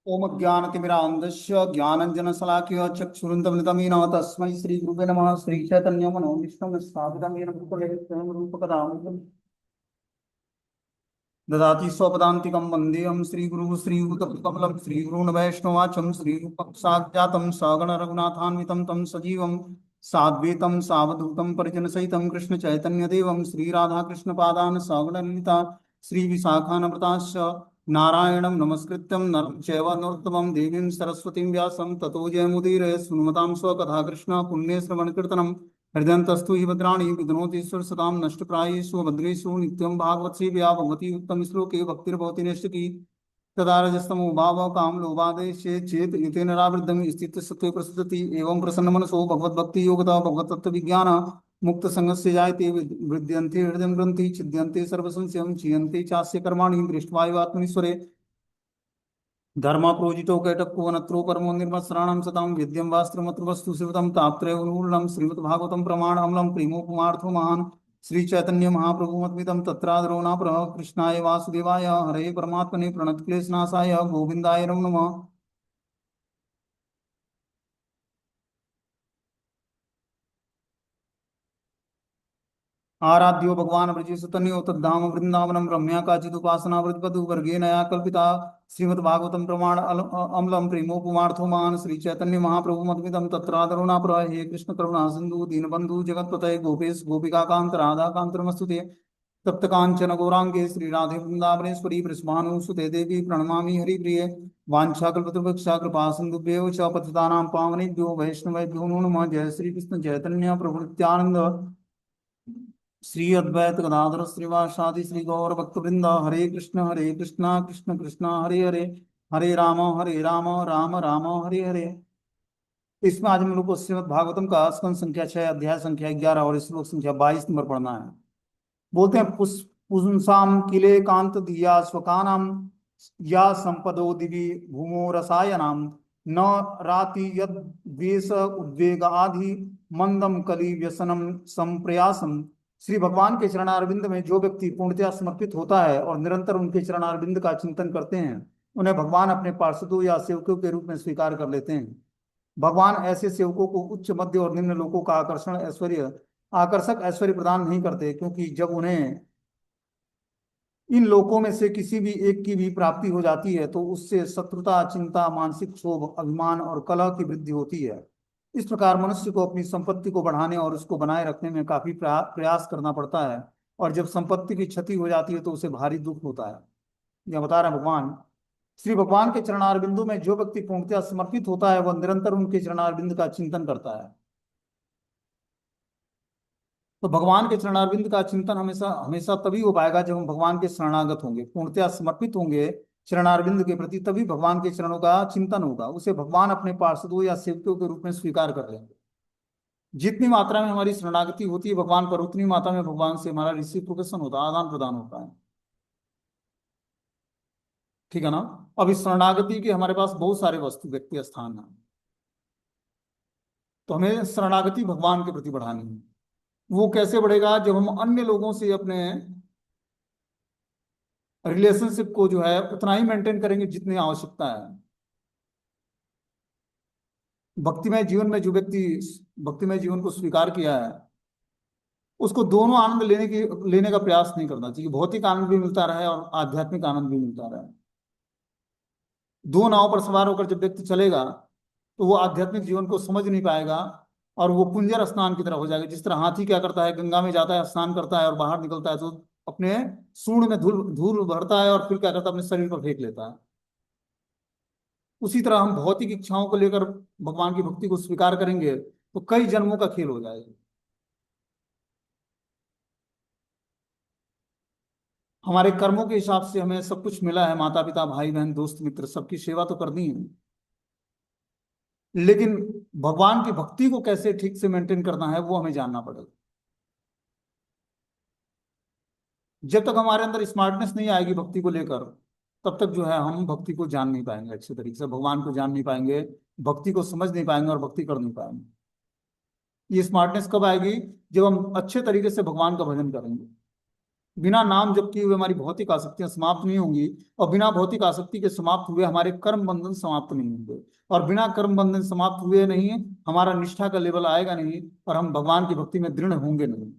ओम ज्ञानतिमिरान्धस्य ज्ञानञ्जनशलाकया चक्षुरुन्मिलितं तस्मै श्रीगुरुवे नमः। श्रीचैतन्यमनोभीष्टं स्थापितं येन भूतले स्वयं रूपकदा ददाति स्वपदान्तिकं वन्देऽहं श्रीगुरुः श्रीयुतकमलं श्रीगुरून् वैष्णवाचं श्रीरूपं साक्षातं सगण रघुनाथान्वितं तं सजीवं साद्वैतं सावधूतं परिजनसहितं कृष्णचैतन्यदेवं श्रीराधाकृष्णपादान् सगणललिता श्रीविशाखान्विताश्च नारायणं नमस्कृत्यं नरं चैव नरोत्तमं देवीं सरस्वतीं व्यासं ततो जयमुदीरये सुन्मतां स्वकथा कृष्ण पुण्यश्रवणकीर्तनं हृदयन्तस्तु हि भद्राणि विघ्नोतीश्वर सदां नष्टप्रायेषु भद्रेषु नित्यं भागवत सेव्या भगवती उत्तम श्लोके भक्तिर्भवति नैष्टिकी तदा रजस्तमो भावः कामलोभादेशे चेत एतेन रावृद्धं स्थितसत्त्वे प्रसृजति एवं प्रसन्नमनसो भगवद्भक्ति योगतः भगवतत्त्वविज्ञान मुक्तसङ्गस्य जायते विद्यन्ते हृदयं ग्रन्थि छिद्यन्ते सर्वसंशयं क्षीयन्ते चास्य कर्माणि दृष्ट्वा एव आत्मनीश्वरे धर्मा प्रोजितो कैटको अनत्रो परमो निर्मत्सराणां सतां विद्यं वास्त्रमत्र वस्तु शिवतं ताप्त्रयनुर्णं श्रीमद्भागवतं प्रमाण अम्लं प्रेमोपमार्थो महान् श्रीचैतन्य महाप्रभुमद्वितं तत्रादरो न प्रः कृष्णाय वासुदेवाय हरे परमात्मने प्रणतक्लेशनाशाय गोविन्दाय नमो नमः। आराध्यो भगवान ब्रजेशतन्यो तद्धाम वृंदावनम रम्या काचिदुपासना वृद्वधु वर्गे नया कल्पिता श्रीमद्भागवतम प्रमाण अम्लम प्रेमोपमार्थो मान श्री चैतन्य महाप्रभु मद्विदम तत्रादरुणा प्र हे कृष्ण करुणा सिंधु दीनबंधु जगत्पतये गोपेश गोपिका कांत राधा कांत नमस्तुते तप्त कांचन गौरांगे श्री राधे वृंदावनेश्वरी वृषभानुसुते देवी प्रणमामि हरिप्रिये वाञ्छाकल्पतरुभक्षा कृपा सिन्धुभ्यो च पतितानां पावनेभ्यो वैष्णवेभ्यो नमो नमः। जय श्री कृष्ण चैतन्य प्रभु नित्यानंद श्री अद्वैत गदाधर श्रीवासादि श्री गौर भक्तवृंद हरे कृष्ण कृष्ण कृष्ण हरे हरे हरे राम राम राम हरे हरे। इसमें आज हम लोग को श्रीमद् भागवतम का स्कंद संख्या 6 अध्याय संख्या 11 और श्लोक संख्या 22 नंबर पढ़ना है। बोलते हैं पुंसाम किले कांत दिया स्वकानाम या संपदो दिवि भूमो रसायनाम न राति यद द्वेष उद्वेग आदि मंदम कलि व्यसनम संप्रयासम। श्री भगवान के चरणारविंद में जो व्यक्ति पूर्णतया समर्पित होता है और निरंतर उनके चरणारविंद का चिंतन करते हैं उन्हें भगवान अपने पार्षदों या सेवकों के रूप में स्वीकार कर लेते हैं। भगवान ऐसे सेवकों को उच्च मध्य और निम्न लोकों का आकर्षक ऐश्वर्य प्रदान नहीं करते, क्योंकि जब उन्हें इन लोकों में से किसी भी एक की भी प्राप्ति हो जाती है तो उससे शत्रुता, चिंता, मानसिक क्षोभ, अभिमान और कलह की वृद्धि होती है। इस प्रकार मनुष्य को अपनी संपत्ति को बढ़ाने और उसको बनाए रखने में काफी प्रयास करना पड़ता है, और जब संपत्ति की क्षति हो जाती है तो उसे भारी दुख होता है। यह बता रहे भगवान। श्री भगवान के चरणारविंदों में जो व्यक्ति पूर्णतया समर्पित होता है वह निरंतर उनके चरणारविंद का चिंतन करता है। तो भगवान के चरणारविंद का चिंतन हमेशा हमेशा तभी हो पाएगा जब हम भगवान के शरणागत होंगे, पूर्णतया समर्पित होंगे चरणारविंद के प्रति, तभी भगवान के चरणों का चिंतन होगा। उसे भगवान अपने पार्षदों या सेवकों के रूप में स्वीकार कर लेंगे। जितनी मात्रा में हमारी शरणागति होती है भगवान पर, उतनी मात्रा में भगवान से हमारा रिसिप्रोकेशन होता है, आदान प्रदान होता है। ठीक है ना। अब इस शरणागति के हमारे पास बहुत सारे वस्तु, व्यक्ति, स्थान है, तो हमें शरणागति भगवान के प्रति बढ़ानी है। वो कैसे बढ़ेगा? जब हम अन्य लोगों से अपने रिलेशनशिप को जो है उतना ही मेंटेन करेंगे जितनी आवश्यकता है। भक्तिमय जीवन में जो व्यक्ति भक्तिमय जीवन को स्वीकार किया है उसको दोनों आनंद लेने का प्रयास नहीं करना चाहिए। भौतिक आनंद भी मिलता रहे और आध्यात्मिक आनंद भी मिलता रहे। दो नाव पर सवार होकर जब व्यक्ति चलेगा तो वो आध्यात्मिक जीवन को समझ नहीं पाएगा और वो पुंजर स्नान की तरह हो जाएगा। जिस तरह हाथी क्या करता है, गंगा में जाता है, स्नान करता है और बाहर निकलता है तो अपने सूंड में धूल धूल भरता है और फिर क्या करता है, अपने शरीर पर फेंक लेता है। उसी तरह हम भौतिक इच्छाओं को लेकर भगवान की भक्ति को स्वीकार करेंगे तो कई जन्मों का खेल हो जाएगा। हमारे कर्मों के हिसाब से हमें सब कुछ मिला है, माता पिता, भाई बहन, दोस्त मित्र, सबकी सेवा तो करनी है, लेकिन भगवान की भक्ति को कैसे ठीक से मेंटेन करना है वो हमें जानना पड़ेगा। जब तक हमारे अंदर स्मार्टनेस नहीं आएगी भक्ति को लेकर, तब तक जो है हम भक्ति को जान नहीं पाएंगे, अच्छे तरीके से भगवान को जान नहीं पाएंगे, भक्ति को समझ नहीं पाएंगे और भक्ति कर नहीं पाएंगे। ये स्मार्टनेस कब आएगी? जब हम अच्छे तरीके से भगवान का भजन करेंगे। बिना नाम जप किए हुए हमारी भौतिक आसक्तियां समाप्त नहीं होंगी, और बिना भौतिक आसक्ति के समाप्त हुए हमारे कर्म बंधन समाप्त नहीं होंगे, और बिना कर्म बंधन समाप्त हुए नहीं हमारा निष्ठा का लेवल आएगा नहीं, और हम भगवान की भक्ति में दृढ़ होंगे नहीं।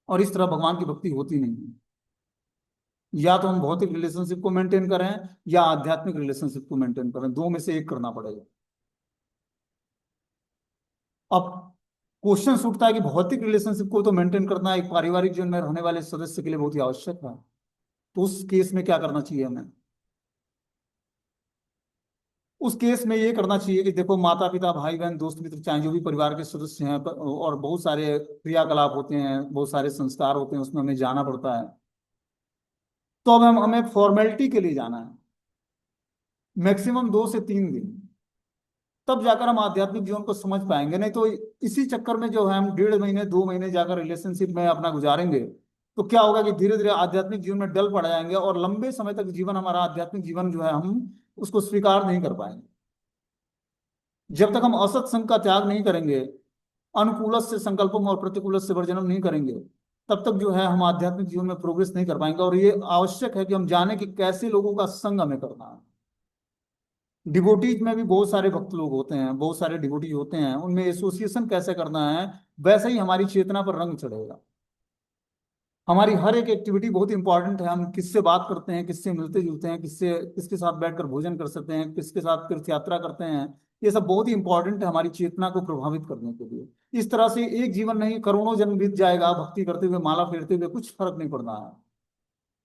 और इस तरह भगवान की भक्ति होती नहीं है। या तो हम भौतिक रिलेशनशिप को मेंटेन करें या आध्यात्मिक रिलेशनशिप को मेंटेन करें, दो में से एक करना पड़ेगा। अब क्वेश्चन उठता है कि भौतिक रिलेशनशिप को तो मेंटेन करना एक पारिवारिक जीवन में रहने वाले सदस्य के लिए बहुत ही आवश्यक है, तो उस केस में क्या करना चाहिए हमें? उस केस में ये करना चाहिए कि देखो, माता पिता भाई बहन दोस्त मित्र चाहे जो भी परिवार के सदस्य हैं, और बहुत सारे क्रियाकलाप होते हैं, बहुत सारे संस्कार होते हैं, उसमें हमें जाना पड़ता है। तो अब हम हमें फॉर्मेलिटी के लिए जाना है, मैक्सिमम 2 से 3 दिन, तब जाकर हम आध्यात्मिक जीवन को समझ पाएंगे। नहीं तो इसी चक्कर में जो है हम 1.5 महीने 2 महीने जाकर रिलेशनशिप में अपना गुजारेंगे, तो क्या होगा कि धीरे धीरे आध्यात्मिक जीवन में डल पड़ जाएंगे, और लंबे समय तक जीवन हमारा आध्यात्मिक जीवन जो है हम उसको स्वीकार नहीं कर पाएंगे। जब तक हम असत संग का त्याग नहीं करेंगे, अनुकूल से संकल्पम और प्रतिकूल से वर्जनम नहीं करेंगे, तब तक जो है हम आध्यात्मिक जीवन में प्रोग्रेस नहीं कर पाएंगे। और ये आवश्यक है कि हम जाने कि कैसे लोगों का संग हमें करना है। डिवोटीज में भी बहुत सारे भक्त लोग होते हैं, बहुत सारे डिवोटीज होते हैं, उनमें एसोसिएशन कैसे करना है, वैसे ही हमारी चेतना पर रंग चढ़ेगा। हमारी हर एक एक्टिविटी बहुत इंपॉर्टेंट है, हम किससे बात करते हैं, किससे मिलते जुलते हैं, किससे किसके साथ बैठकर भोजन कर सकते हैं, किसके साथ तीर्थ यात्रा करते हैं, ये सब बहुत ही इंपॉर्टेंट है हमारी चेतना को प्रभावित करने के लिए। इस तरह से एक जीवन नहीं, करोड़ों जन्म बीत जाएगा भक्ति करते हुए, माला फेरते हुए, कुछ फर्क नहीं पड़ना है।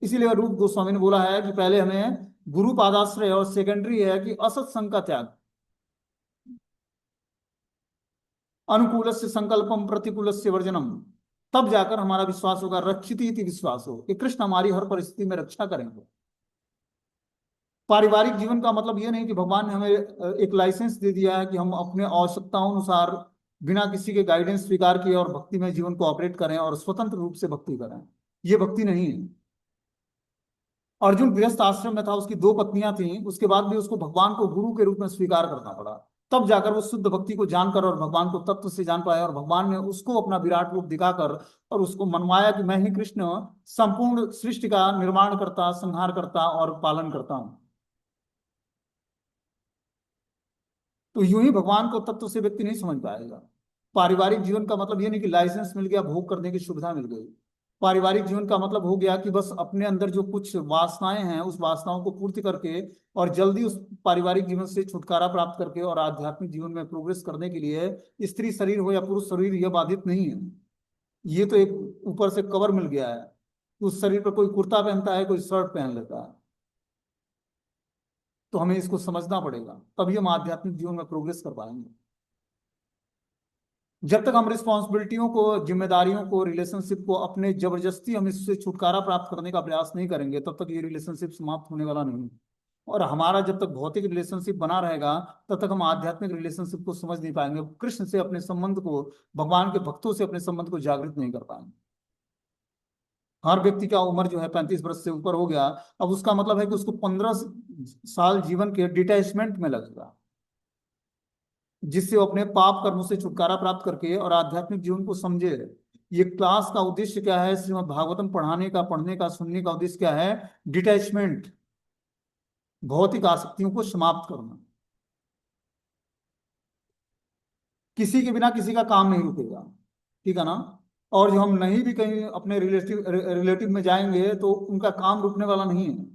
इसीलिए रूप गोस्वामी ने बोला है कि पहले हमें गुरु पादाश्रय, और सेकेंडरी है कि असत संग का त्याग, अनुकूल से संकल्पम प्रतिकूल से वर्जनम, तब जाकर हमारा विश्वास होगा, रक्षिति इति विश्वास हो कि कृष्ण हमारी हर परिस्थिति में रक्षा करेंगे। पारिवारिक जीवन का मतलब ये नहीं कि भगवान ने हमें एक लाइसेंस दे दिया है कि हम अपने आवश्यकताओं अनुसार बिना किसी के गाइडेंस स्वीकार किए और भक्ति में जीवन को ऑपरेट करें और स्वतंत्र रूप से भक्ति करें। ये भक्ति नहीं है। अर्जुन गृहस्थ आश्रम में था, उसकी 2 पत्नियां थीं, उसके बाद भी उसको भगवान को गुरु के रूप में स्वीकार करना पड़ा। तब जाकर वो शुद्ध भक्ति को जानकर और भगवान को तत्व से जान पाया, और भगवान ने उसको अपना विराट रूप दिखाकर और उसको मनवाया कि मैं ही कृष्ण संपूर्ण सृष्टि का निर्माण करता, संहार करता और पालन करता हूं। तो यूं ही भगवान को तत्व से व्यक्ति नहीं समझ पाएगा। पारिवारिक जीवन का मतलब ये नहीं कि लाइसेंस मिल गया, भोग करने की सुविधा मिल गई। पारिवारिक जीवन का मतलब हो गया कि बस अपने अंदर जो कुछ वासनाएं हैं, उस वासनाओं को पूर्ति करके और जल्दी उस पारिवारिक जीवन से छुटकारा प्राप्त करके और आध्यात्मिक जीवन में प्रोग्रेस करने के लिए स्त्री शरीर हो या पुरुष शरीर, यह बाधित नहीं है। ये तो एक ऊपर से कवर मिल गया है। उस शरीर पर कोई कुर्ता पहनता है, कोई शर्ट पहन लेता है। तो हमें इसको समझना पड़ेगा, तभी हम आध्यात्मिक जीवन में प्रोग्रेस कर पाएंगे। जब तक हम रिस्पॉन्सिबिलिटियों को, जिम्मेदारियों को, रिलेशनशिप को अपने जबरदस्ती हम इससे छुटकारा प्राप्त करने का प्रयास नहीं करेंगे, तब तक ये रिलेशनशिप समाप्त होने वाला नहीं। और हमारा जब तक भौतिक रिलेशनशिप बना रहेगा, तब तक हम आध्यात्मिक रिलेशनशिप को समझ नहीं पाएंगे, कृष्ण से अपने संबंध को, भगवान के भक्तों से अपने संबंध को जागृत नहीं कर पाएंगे। हर व्यक्ति का उम्र जो है 35 वर्ष से ऊपर हो गया, अब उसका मतलब है कि उसको 15 साल जीवन के डिटैचमेंट में लगेगा, जिससे वो अपने पाप कर्मों से छुटकारा प्राप्त करके और आध्यात्मिक जीवन को समझे। ये क्लास का उद्देश्य क्या है, श्रीमद् भागवतम पढ़ाने का, पढ़ने का, सुनने का उद्देश्य क्या है? डिटैचमेंट, भौतिक आसक्तियों को समाप्त करना। किसी के बिना किसी का काम नहीं रुकेगा, ठीक है ना? और जो हम नहीं भी कहीं अपने रिलेटिव रिलेटिव में जाएंगे तो उनका काम रुकने वाला नहीं है,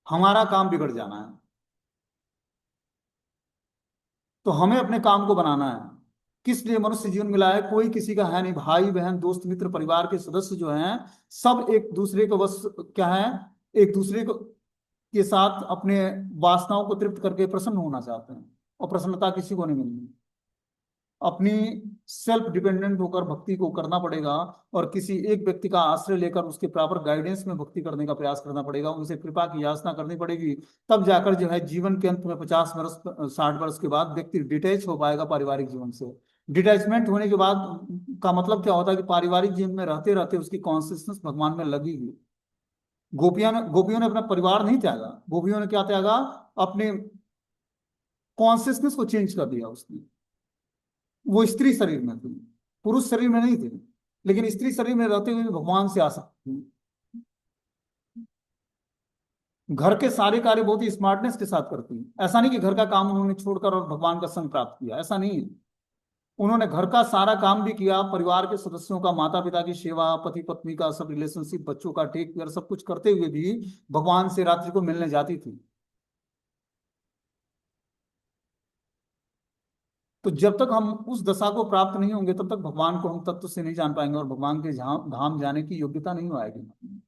हमारा काम बिगड़ जाना है। तो हमें अपने काम को बनाना है। किस लिए मनुष्य जीवन मिला है? कोई किसी का है नहीं। भाई बहन दोस्त मित्र परिवार के सदस्य जो हैं, सब एक दूसरे को बस क्या है, एक दूसरे को के साथ अपने वासनाओं को तृप्त करके प्रसन्न होना चाहते हैं, और प्रसन्नता किसी को नहीं मिलनी। अपनी सेल्फ डिपेंडेंट होकर भक्ति को करना पड़ेगा, और किसी एक व्यक्ति का आश्रय लेकर उसके प्रॉपर गाइडेंस में भक्ति करने का प्रयास करना पड़ेगा, उनसे कृपा की याचना करनी पड़ेगी। तब जाकर जो है जीवन के अंत में 50 वर्ष 60 वर्ष के बाद व्यक्ति डिटैच हो पाएगा पारिवारिक जीवन से। डिटैचमेंट होने के बाद का मतलब क्या होता है कि पारिवारिक जीवन में रहते रहते उसकी कॉन्सियसनेस भगवान में लगेगी। गोपियों ने अपना परिवार नहीं त्यागा, गोपियों ने क्या त्यागा? अपने कॉन्सियसनेस को चेंज कर दिया उसने। वो स्त्री शरीर में थी, पुरुष शरीर में नहीं थे। लेकिन स्त्री शरीर में रहते हुए भी भगवान से आसक्त थी। घर के सारे कार्य बहुत ही स्मार्टनेस के साथ करती हैं। ऐसा नहीं कि घर का काम उन्होंने छोड़कर और भगवान का संग प्राप्त किया, ऐसा नहीं है। उन्होंने घर का सारा काम भी किया, परिवार के सदस्यों का, माता पिता की सेवा, पति पत्नी का सब रिलेशनशिप, बच्चों का टेक केयर, सब कुछ करते हुए भी भगवान से रात्रि को मिलने जाती थी। तो जब तक हम उस दशा को प्राप्त नहीं होंगे तब तक भगवान को हम तत्व से नहीं जान पाएंगे और भगवान के धाम जाने की योग्यता नहीं आएगी।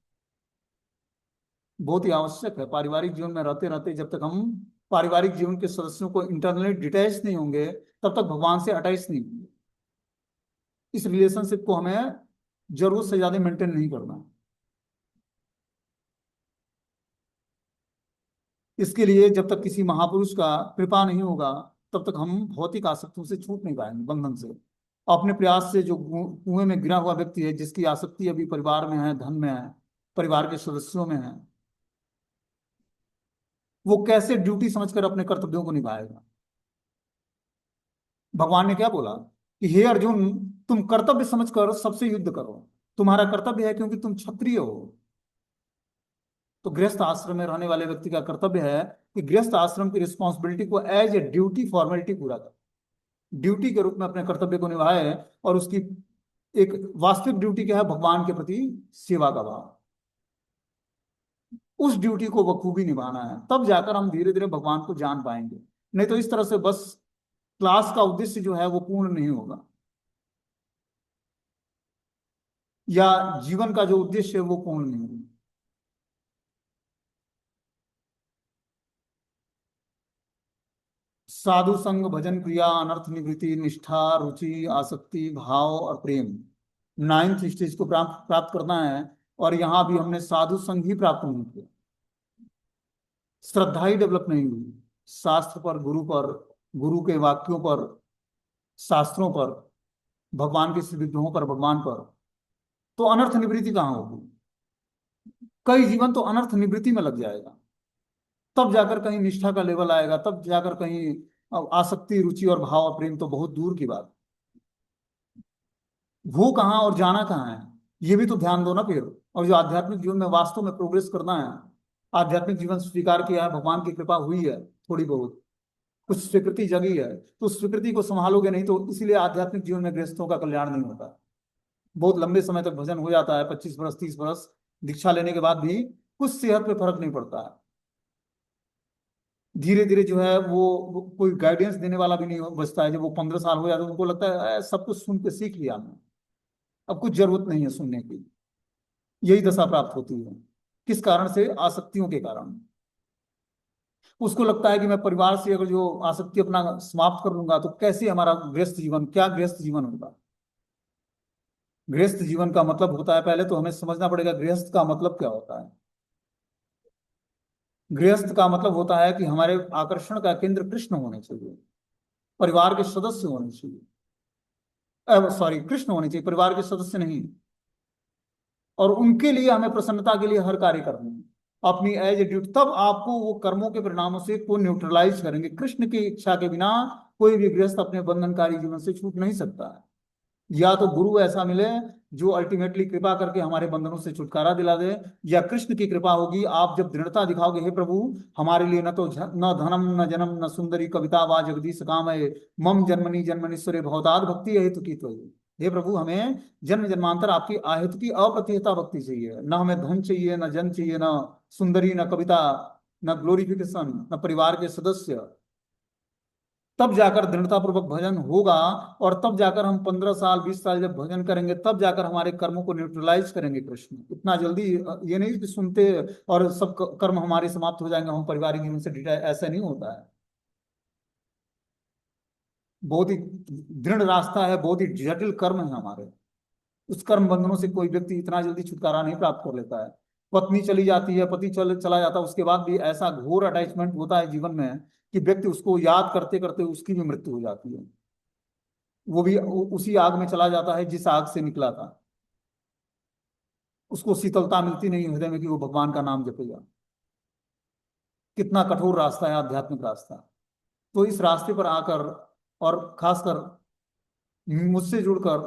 बहुत ही आवश्यक है पारिवारिक जीवन में रहते रहते, जब तक हम पारिवारिक जीवन के सदस्यों को इंटरनली डिटैच नहीं होंगे तब तक भगवान से अटैच नहीं होंगे। इस रिलेशनशिप को हमें जरूरत से ज्यादा मेंटेन नहीं करना। इसके लिए जब तक किसी महापुरुष का कृपा नहीं होगा तब तक हम भौतिक आसक्तियों से छूट नहीं पाएंगे, बंधन से। अपने प्रयास से जो कुएं में गिरा हुआ व्यक्ति है, जिसकी आसक्ति अभी परिवार में है, धन में है, परिवार के सदस्यों में है, वो कैसे ड्यूटी समझकर अपने कर्तव्यों को निभाएगा। भगवान ने क्या बोला कि हे अर्जुन, तुम कर्तव्य समझकर सबसे युद्ध करो। तुम्हारा कर्तव्य है, क्योंकि तुम क्षत्रिय हो। तो गृहस्थ आश्रम में रहने वाले व्यक्ति का कर्तव्य है कि गृहस्थ आश्रम की रिस्पॉन्सिबिलिटी को एज ए ड्यूटी फॉर्मेलिटी पूरा करे, ड्यूटी के रूप में अपने कर्तव्य को निभाए। और उसकी एक वास्तविक ड्यूटी क्या है? भगवान के प्रति सेवा का भाव। उस ड्यूटी को बखूबी निभाना है, तब जाकर हम धीरे धीरे भगवान को जान पाएंगे। नहीं तो इस तरह से बस क्लास का उद्देश्य जो है वो पूर्ण नहीं होगा, या जीवन का जो उद्देश्य है वो पूर्ण नहीं होगा। साधु संग, भजन क्रिया, अनर्थ निवृत्ति, निष्ठा, रुचि, आसक्ति, भाव और प्रेम, 9th स्टेज को प्राप्त प्राप्त करना है। और यहां भी हमने साधु संग ही प्राप्त नहीं किया, श्रद्धा ही डेवलप नहीं हुई शास्त्र पर, गुरु पर, गुरु के वाक्यों पर, शास्त्रों पर, भगवान के श्री विग्रहों पर, भगवान पर। तो अनर्थ निवृत्ति कहाँ होगी? कई जीवन तो अनर्थ निवृत्ति में लग जाएगा, तब जाकर कहीं निष्ठा का लेवल आएगा, तब जाकर कहीं आसक्ति, रुचि और भाव और प्रेम तो बहुत दूर की बात। वो कहाँ और जाना कहाँ है, ये भी तो ध्यान दो ना फिर। और जो आध्यात्मिक जीवन में वास्तव में प्रोग्रेस करना है, आध्यात्मिक जीवन स्वीकार किया है, भगवान की कृपा हुई है थोड़ी बहुत, कुछ स्वीकृति जगी है, तो उस स्वीकृति को संभालोगे नहीं तो इसीलिए आध्यात्मिक जीवन में गृहस्थों का कल्याण नहीं होता। बहुत लंबे समय तक भजन हो जाता है, 25 वर्ष 30 वर्ष दीक्षा लेने के बाद भी कुछ सेहत पे फर्क नहीं पड़ता है। धीरे धीरे जो है वो कोई गाइडेंस देने वाला भी नहीं बचता है। जब वो 15 साल हो जाते हैं उनको लगता है सब कुछ सुन के सीख लिया हमने, अब कुछ जरूरत नहीं है सुनने की। यही दशा प्राप्त होती है। किस कारण से? आसक्तियों के कारण। उसको लगता है कि मैं परिवार से अगर जो आसक्ति अपना समाप्त कर लूंगा तो कैसे हमारा गृहस्थ जीवन, क्या गृहस्थ जीवन होगा। गृहस्थ जीवन का मतलब होता है, पहले तो हमें समझना पड़ेगा गृहस्थ का मतलब क्या होता है। गृहस्थ का मतलब होता है कि हमारे आकर्षण का केंद्र कृष्ण होने चाहिए, परिवार के सदस्य होने चाहिए। सॉरी, कृष्ण होने चाहिए, परिवार के सदस्य नहीं। और उनके लिए हमें प्रसन्नता के लिए हर कार्य करना है, अपनी एज ए ड्यूटी। तब आपको वो कर्मों के परिणामों से को न्यूट्रलाइज करेंगे। कृष्ण की इच्छा के बिना कोई भी गृहस्थ अपने बंधनकारी जीवन से छूट नहीं सकता है। या तो गुरु ऐसा मिले जो अल्टीमेटली कृपा करके हमारे बंधनों से छुटकारा दिला दे, या कृष्ण की कृपा होगी। आप जब दृढ़ता दिखाओगे, हे प्रभु हमारे लिए न तो न धनम न जन्म न सुंदरी कविता वा जगदीश काम है, मम जन्मनि जन्मनीश्वरे भवताद भक्ति हेतु की तो। हे प्रभु, हमें जन्म जन्मांतर आपकी आहित की अप्रतिहता भक्ति चाहिए, न हमें धन चाहिए, न जन चाहिए, न सुंदरी, न कविता, न ग्लोरिफिकेशन, न परिवार के सदस्य। तब जाकर दृढ़ता पूर्वक भजन होगा, और तब जाकर हम 15 साल 20 साल जब भजन करेंगे तब जाकर हमारे कर्मों को न्यूट्रलाइज करेंगे कृष्ण। इतना जल्दी ये नहीं कि सुनते और सब कर्म हमारे समाप्त हो जाएंगे, हम पारिवारिक जीवन से डिटैच, ऐसा नहीं होता है। बहुत ही दृढ़ रास्ता है, बहुत ही जटिल कर्म है हमारे। उस कर्म बंधनों से कोई व्यक्ति इतना जल्दी छुटकारा नहीं प्राप्त कर लेता है। पत्नी चली जाती है, पति चला जाता है, उसके बाद भी ऐसा घोर अटैचमेंट होता है जीवन में कि व्यक्ति उसको याद करते करते उसकी भी मृत्यु हो जाती है। वो भी उसी आग में चला जाता है जिस आग से निकला था। उसको शीतलता मिलती नहीं हृदय में कि वो भगवान का नाम जपेगा। कितना कठोर रास्ता है आध्यात्मिक रास्ता। तो इस रास्ते पर आकर, और खासकर मुझसे जुड़कर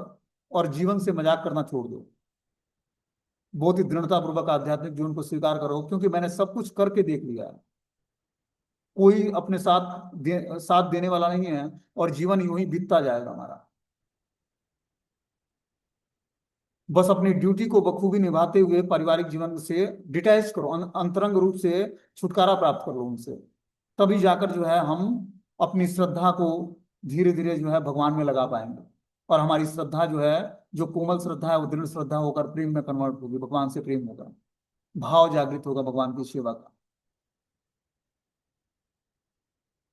और जीवन से मजाक करना छोड़ दो। बहुत ही दृढ़ता पूर्वक आध्यात्मिक जीवन को स्वीकार करो, क्योंकि मैंने सब कुछ करके देख लिया है। कोई अपने साथ देने वाला नहीं है, और जीवन यूं ही बीतता जाएगा हमारा। बस अपनी ड्यूटी को बखूबी निभाते हुए पारिवारिक जीवन से डिटैच करो, अंतरंग रूप से छुटकारा प्राप्त करो उनसे। तभी जाकर जो है हम अपनी श्रद्धा को धीरे धीरे जो है भगवान में लगा पाएंगे, और हमारी श्रद्धा जो है, जो कोमल श्रद्धा है, वो दृढ़ श्रद्धा होकर प्रेम में कन्वर्ट होगी, भगवान से प्रेम होगा, भाव जागृत होगा भगवान की सेवा का।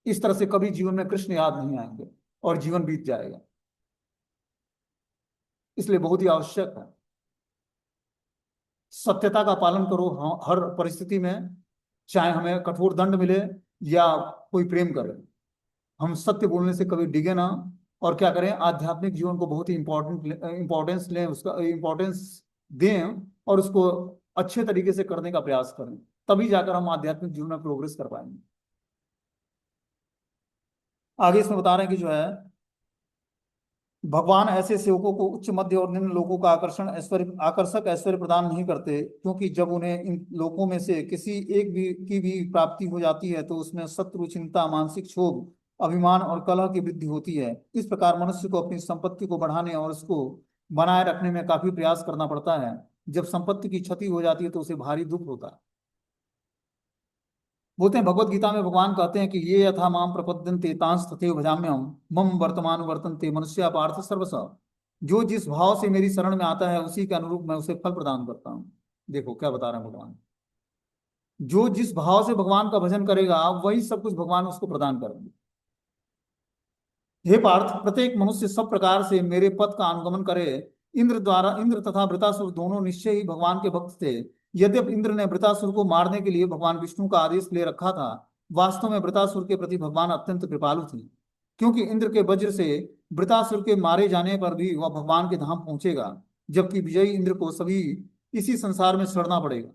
इस तरह से कभी जीवन में कृष्ण याद नहीं आएंगे और जीवन बीत जाएगा। इसलिए बहुत ही आवश्यक है, सत्यता का पालन करो हर परिस्थिति में, चाहे हमें कठोर दंड मिले या कोई प्रेम करे। हम सत्य बोलने से कभी डिगे ना, और क्या करें, आध्यात्मिक जीवन को बहुत ही इंपॉर्टेंस लें, उसका इंपॉर्टेंस दें, और उसको अच्छे तरीके से करने का प्रयास करें। तभी जाकर हम आध्यात्मिक जीवन में प्रोग्रेस कर पाएंगे। आगे इसमें बता रहे हैं कि जो है भगवान ऐसे सेवकों को उच्च मध्य और निम्न लोकों का आकर्षक ऐश्वर्य प्रदान नहीं करते, क्योंकि जब उन्हें इन लोकों में से किसी एक भी की भी प्राप्ति हो जाती है तो उसमें शत्रु, चिंता, मानसिक क्षोभ, अभिमान और कलह की वृद्धि होती है। इस प्रकार मनुष्य को अपनी संपत्ति को बढ़ाने और उसको बनाए रखने में काफी प्रयास करना पड़ता है। जब संपत्ति की क्षति हो जाती है तो उसे भारी दुख होता है। बोलते हैं, भगवत गीता में भगवान कहते हैं कि ये यथा माम प्रपद्यन्ते तांस तथैव भजाम्यहम् मम वर्तमान वर्तन्ते मनुष्या पार्थ सर्वश। जो जिस भाव से मेरी शरण में आता है उसी के अनुरूप मैं उसे फल प्रदान करता हूँ। देखो क्या बता रहे हैं भगवान, जो जिस भाव से भगवान का भजन करेगा वही सब कुछ भगवान उसको प्रदान करेंगे। हे पार्थ, प्रत्येक मनुष्य सब प्रकार से मेरे पद का अनुगमन करे। इंद्र तथा वृतासुर दोनों निश्चय ही भगवान के भक्त थे। यद्यपि इंद्र ने वृतासुर को मारने के लिए भगवान विष्णु का आदेश ले रखा था, वास्तव में वृतासुर के प्रति भगवान अत्यंत कृपालु थे, क्योंकि इंद्र के वज्र से वृतासुर के मारे जाने पर भी वह भगवान के धाम पहुंचेगा, जबकि विजयी इंद्र को सभी इसी संसार में सड़ना पड़ेगा।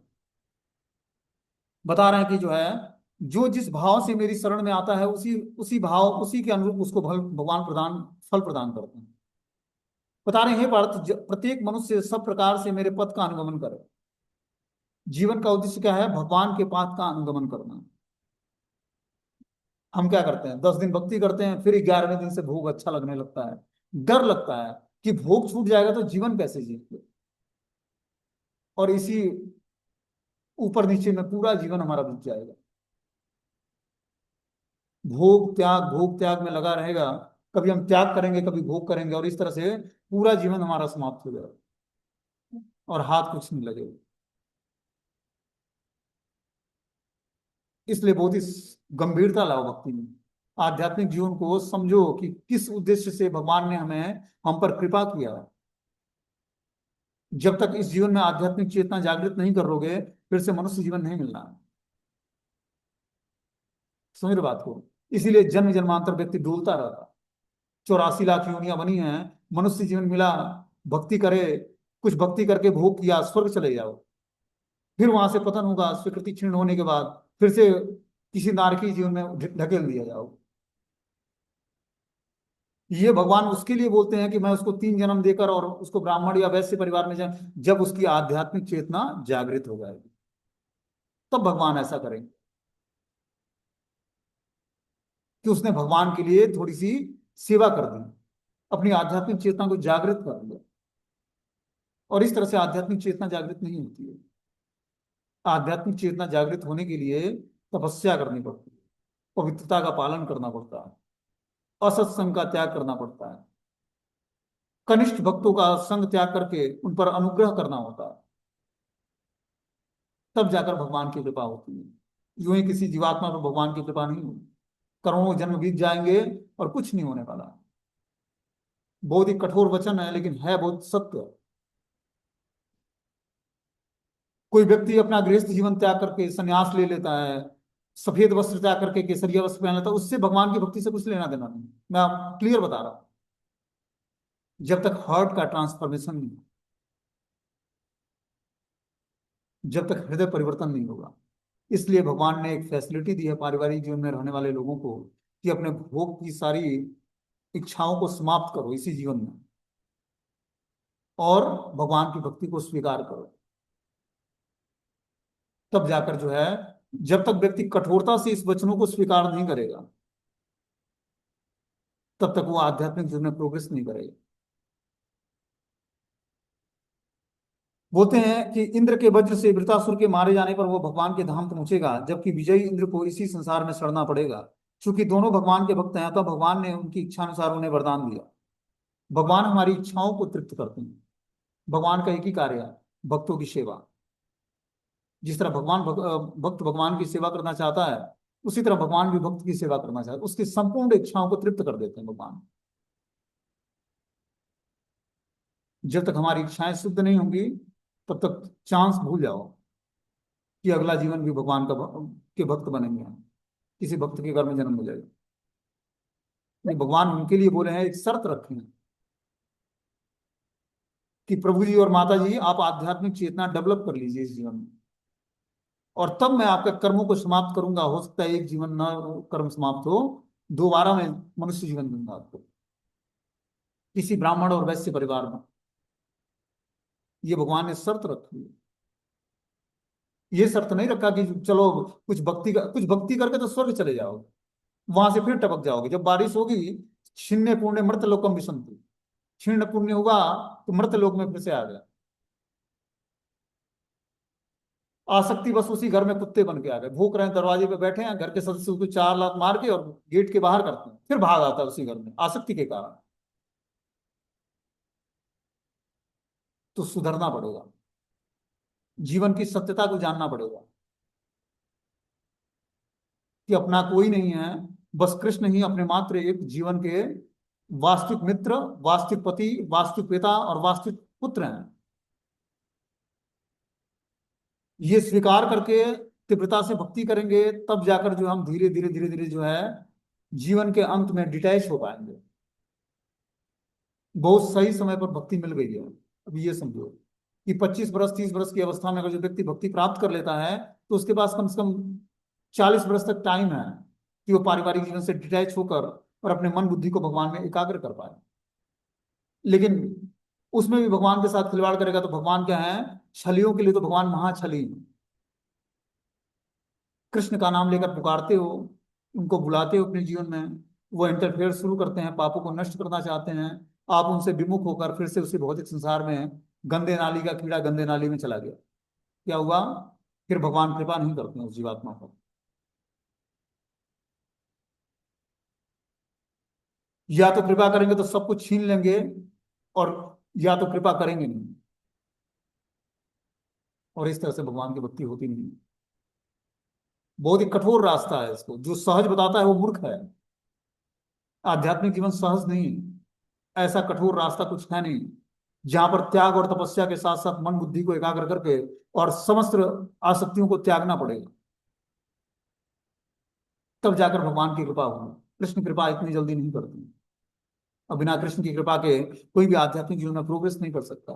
बता रहे हैं कि जो है, जो जिस भाव से मेरी शरण में आता है उसी उसी भाव उसी के अनुरूप उसको भगवान फल प्रदान करते हैं। बता रहे हैं, हे पार्थ, प्रत्येक मनुष्य सब प्रकार से मेरे पद का अनुगमन करे। जीवन का उद्देश्य क्या है? भगवान के पद का अनुगमन करना। हम क्या करते हैं, 10 दिन भक्ति करते हैं, फिर 11वें दिन से भोग अच्छा लगने लगता है, डर लगता है कि भोग छूट जाएगा तो जीवन कैसे जिएंगे, और इसी ऊपर नीचे में पूरा जीवन हमारा बीत जाएगा। भोग त्याग में लगा रहेगा, कभी हम त्याग करेंगे कभी भोग करेंगे, और इस तरह से पूरा जीवन हमारा समाप्त हो जाएगा और हाथ कुछ नहीं लगेगा। इसलिए बहुत ही गंभीरता लाओ भक्ति में, आध्यात्मिक जीवन को समझो कि किस उद्देश्य से भगवान ने हमें हम पर कृपा किया। जब तक इस जीवन में आध्यात्मिक चेतना जागृत नहीं करोगे, फिर से मनुष्य जीवन नहीं मिलना। समझ रहे बात को? इसीलिए जन्म जन्मांतर व्यक्ति डोलता रहता। 84 लाख योनियां बनी हैं, मनुष्य जीवन मिला, भक्ति करे, कुछ भक्ति करके भोग किया, स्वर्ग चले जाओ, फिर वहां से पतन होगा, स्वीकृति क्षीण होने के बाद फिर से किसी नारकी जीवन में ढकेल दिया जाओ। ये भगवान उसके लिए बोलते हैं कि मैं उसको 3 जन्म देकर और उसको ब्राह्मण या वैश्य परिवार में जाए, जब उसकी आध्यात्मिक चेतना जागृत हो जाएगी तब भगवान ऐसा करेंगे कि उसने भगवान के लिए थोड़ी सी सेवा कर दी, अपनी आध्यात्मिक चेतना को जागृत कर दिया। और इस तरह से आध्यात्मिक चेतना जागृत नहीं होती है। आध्यात्मिक चेतना जागृत होने के लिए तपस्या करनी पड़ती है, पवित्रता का पालन करना पड़ता है, असत्संग का त्याग करना पड़ता है, कनिष्ठ भक्तों का संग त्याग करके उन पर अनुग्रह करना होता है, तब जाकर भगवान की कृपा होती है। यूं ही किसी जीवात्मा पर भगवान की कृपा नहीं होती। करोड़ों जन्म बीत जाएंगे और कुछ नहीं होने वाला। बहुत ही कठोर वचन है, लेकिन है बहुत सत्य। कोई व्यक्ति अपना गृहस्थ जीवन त्याग करके संन्यास ले लेता है, सफेद वस्त्र त्याग करके केसरिया वस्त्र पहन लेता है, उससे भगवान की भक्ति से कुछ लेना देना नहीं। मैं क्लियर बता रहा हूं, जब तक हार्ट का ट्रांसफॉर्मेशन नहीं, जब तक हृदय परिवर्तन नहीं होगा। इसलिए भगवान ने एक फैसिलिटी दी है पारिवारिक जीवन में रहने वाले लोगों को कि अपने भोग की सारी इच्छाओं को समाप्त करो इसी जीवन में। और भगवान की भक्ति को स्वीकार करो। तब जाकर जो है, जब तक व्यक्ति कठोरता से इस वचनों को स्वीकार नहीं करेगा, तब तक वो आध्यात्मिक जीवन में प्रोग्रेस नहीं करेगा। बोलते हैं कि इंद्र के वज्र से वृतासुर के मारे जाने पर वो भगवान के धाम पहुंचेगा, जबकि विजयी इंद्र को इसी संसार में सड़ना पड़ेगा। क्योंकि दोनों भगवान के भक्त हैं, तो भगवान ने उनकी इच्छा अनुसार उन्हें वरदान दिया। भगवान हमारी इच्छाओं को तृप्त करते हैं। भगवान का एक ही कार्य है, भक्तों की सेवा। जिस तरह भक्त भगवान की सेवा करना चाहता है, उसी तरह भगवान भी भक्त की सेवा करना चाहता है। उसकी संपूर्ण इच्छाओं को तृप्त कर देते हैं भगवान। जब तक हमारी इच्छाएं शुद्ध नहीं होंगी, तब तक चांस भूल जाओ कि अगला जीवन भी भगवान के भक्त बनेंगे हम, किसी भक्त के घर में जन्म मिलेगा। नहीं, भगवान उनके लिए बोले हैं, एक शर्त रखे हैं कि प्रभु जी और माता जी, आप आध्यात्मिक चेतना डेवलप कर लीजिए इस जीवन में, और तब मैं आपके कर्मों को समाप्त करूंगा। हो सकता है एक जीवन न कर्म समाप्त हो, दोबारा मैं मनुष्य जीवन दूंगा आपको, किसी ब्राह्मण और वैश्य परिवार में। ये भगवान ने शर्त रखी है। ये शर्त नहीं रखा कि चलो कुछ भक्ति करके तो स्वर्ग चले जाओगे, वहां से फिर टपक जाओगे। जब बारिश होगी, छिन्ने पुण्य मृत लोकम विशंति, क्षीण पुण्य हुआ तो मृत लोक में फिर से आ गया। आसक्ति बस उसी घर में कुत्ते बन के आ गए, भूख रहे हैं, दरवाजे पे बैठे हैं, घर के सदस्य उसको चार लात मार के और गेट के बाहर करते हैं, फिर भाग आता है उसी घर में, आसक्ति के कारण। तो सुधरना पड़ेगा, जीवन की सत्यता को जानना पड़ेगा कि अपना कोई नहीं है, बस कृष्ण ही अपने मात्र एक जीवन के वास्तविक मित्र, वास्तविक पति, वास्तविक पिता और वास्तविक पुत्र हैं। ये स्वीकार करके तीव्रता से भक्ति करेंगे, तब जाकर जो हम धीरे धीरे धीरे धीरे जो है जीवन के अंत में डिटैच हो पाएंगे। बहुत सही समय पर भक्ति मिल गई है। अब ये समझो कि 25 वर्ष 30 वर्ष की अवस्था में अगर जो व्यक्ति भक्ति प्राप्त कर लेता है, तो उसके पास कम से कम 40 वर्ष तक टाइम है कि वो पारिवारिक जीवन से डिटैच होकर और अपने मन बुद्धि को भगवान में एकाग्र कर पाए। लेकिन उसमें भी भगवान के साथ खिलवाड़ करेगा तो भगवान क्या है, छलियों के लिए तो भगवान महाछली हैं। कृष्ण का नाम लेकर पुकारते हो, उनको बुलाते हो अपने जीवन में, वो इंटरफेयर शुरू करते हैं, पापों को नष्ट करना चाहते हैं। आप उनसे विमुख होकर फिर से उसी भौतिक संसार में, गंदे नाली का कीड़ा गंदे नाली में चला गया। क्या हुआ? फिर भगवान कृपा नहीं करते हैं उस जीवात्मा पर। या तो कृपा करेंगे तो सब कुछ छीन लेंगे, और या तो कृपा करेंगे नहीं, और इस तरह से भगवान की भक्ति होती नहीं। बहुत ही कठोर रास्ता है, इसको जो सहज बताता है वो मूर्ख है। आध्यात्मिक जीवन सहज नहीं है, ऐसा कठोर रास्ता कुछ है नहीं। जहां पर त्याग और तपस्या के साथ साथ मन बुद्धि को एकाग्र करके और समस्त आसक्तियों को त्यागना पड़ेगा, तब जाकर भगवान की कृपा होगी। कृष्ण कृपा इतनी जल्दी नहीं करती, और बिना कृष्ण की कृपा के कोई भी आध्यात्मिक जीवन में प्रोग्रेस नहीं कर सकता।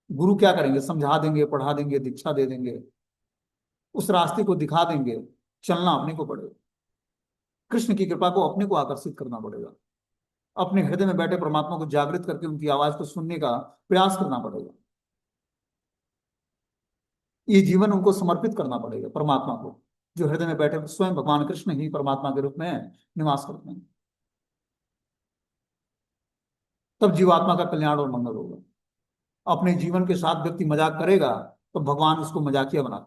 गुरु क्या करेंगे? समझा देंगे, पढ़ा देंगे, दीक्षा दे देंगे, उस रास्ते को दिखा देंगे। चलना अपने को पड़ेगा, कृष्ण की कृपा को अपने को आकर्षित करना पड़ेगा, अपने हृदय में बैठे परमात्मा को जागृत करके उनकी आवाज को सुनने का प्रयास करना पड़ेगा। ये जीवन उनको समर्पित करना पड़ेगा परमात्मा को, जो हृदय में बैठे स्वयं भगवान कृष्ण ही परमात्मा के रूप में निवास करते हैं। तब जीवात्मा का कल्याण और मंगल होगा। अपने जीवन के साथ व्यक्ति मजाक करेगा तो भगवान उसको मजाकिया बना।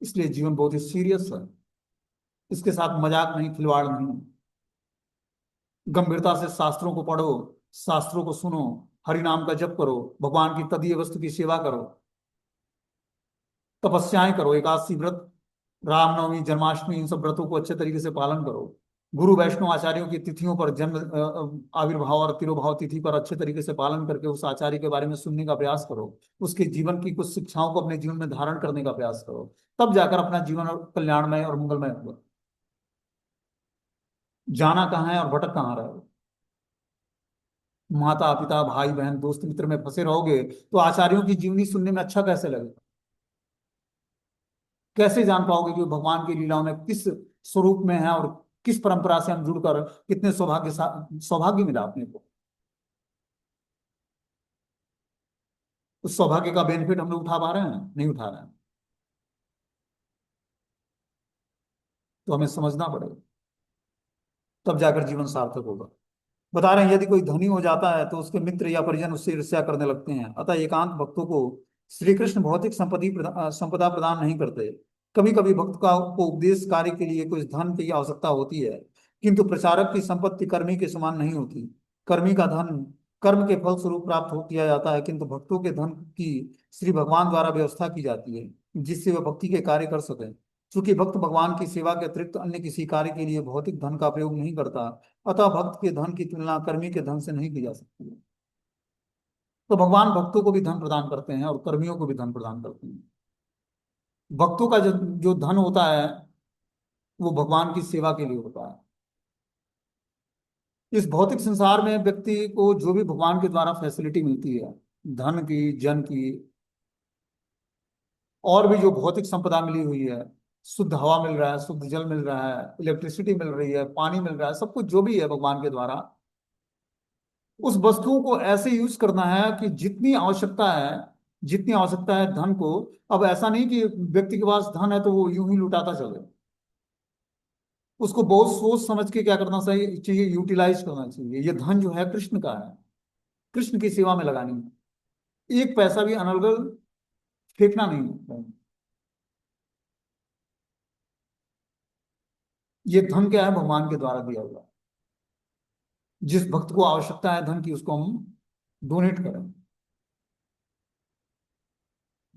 इसलिए जीवन बहुत ही सीरियस है, इसके साथ मजाक नहीं, खिलवाड़ नहीं। गंभीरता से शास्त्रों को पढ़ो, शास्त्रों को सुनो, हरि नाम का जप करो, भगवान की तदीय वस्तु की सेवा करो, तपस्याएं करो, एकादशी व्रत, रामनवमी, जन्माष्टमी, इन सब व्रतों को अच्छे तरीके से पालन करो। गुरु वैष्णव आचार्यों की तिथियों पर, जन्म आविर्भाव और तिरोभाव तिथि पर अच्छे तरीके से पालन करके उस आचार्य के बारे में सुनने का प्रयास करो, उसके जीवन की कुछ शिक्षाओं को अपने जीवन में धारण करने का प्रयास करो। तब जाकर अपना जीवन और कल्याणमय और मंगलमय होगा। जाना कहाँ है और भटक कहाँ रहे हो? माता पिता भाई बहन दोस्त मित्र में फंसे रहोगे तो आचार्यों की जीवनी सुनने में अच्छा कैसे लगेगा? कैसे जान पाओगे कि वो भगवान की लीलाओं में किस स्वरूप में है और किस परंपरा से हम जुड़कर कितने सौभाग्य मिला अपने को। उस सौभाग्य का बेनिफिट हम लोग उठा पा रहे हैं? नहीं उठा रहे हैं। तो हमें समझना पड़ेगा, तब जाकर जीवन सार्थक होगा। बता रहे हैं यदि कोई धनी हो जाता है तो उसके मित्र या परिजन उससे ईर्ष्या करने लगते हैं। अतः एकांत भक्तों को श्री कृष्ण भौतिक संपदा प्रदान नहीं करते। कभी कभी भक्त का को उपदेश कार्य के लिए कुछ धन की आवश्यकता होती है, किंतु प्रचारक की संपत्ति कर्मी के समान नहीं होती। कर्मी का धन कर्म के फल स्वरूप प्राप्त हो किया जाता है, किंतु भक्तों के धन की श्री भगवान द्वारा व्यवस्था की जाती है, जिससे वे भक्ति के कार्य कर सकें। चूंकि भक्त भगवान की सेवा के अतिरिक्त अन्य किसी कार्य के लिए भौतिक धन का प्रयोग नहीं करता, अतः भक्त के धन की तुलना कर्मी के धन से नहीं की जा सकती है। तो भगवान भक्तों को भी धन प्रदान करते हैं और कर्मियों को भी धन प्रदान करते हैं। भक्तों का जो जो धन होता है वो भगवान की सेवा के लिए होता है। इस भौतिक संसार में व्यक्ति को जो भी भगवान के द्वारा फैसिलिटी मिलती है, धन की, जन की, और भी जो भौतिक संपदा मिली हुई है, शुद्ध हवा मिल रहा है, शुद्ध जल मिल रहा है, इलेक्ट्रिसिटी मिल रही है, पानी मिल रहा है, सब कुछ जो भी है भगवान के द्वारा, उस वस्तुओं को ऐसे यूज करना है कि जितनी आवश्यकता है, जितनी आवश्यकता है धन को। अब ऐसा नहीं कि व्यक्ति के पास धन है तो वो यूं ही लुटाता चले। उसको बहुत सोच समझ के क्या करना चाहिए, यूटिलाइज करना चाहिए। ये धन जो है कृष्ण का है, कृष्ण की सेवा में लगानी है। एक पैसा भी अनर्गल फेंकना नहीं है। ये धन क्या है? भगवान के द्वारा दिया हुआ। जिस भक्त को आवश्यकता है धन की उसको हम डोनेट करें।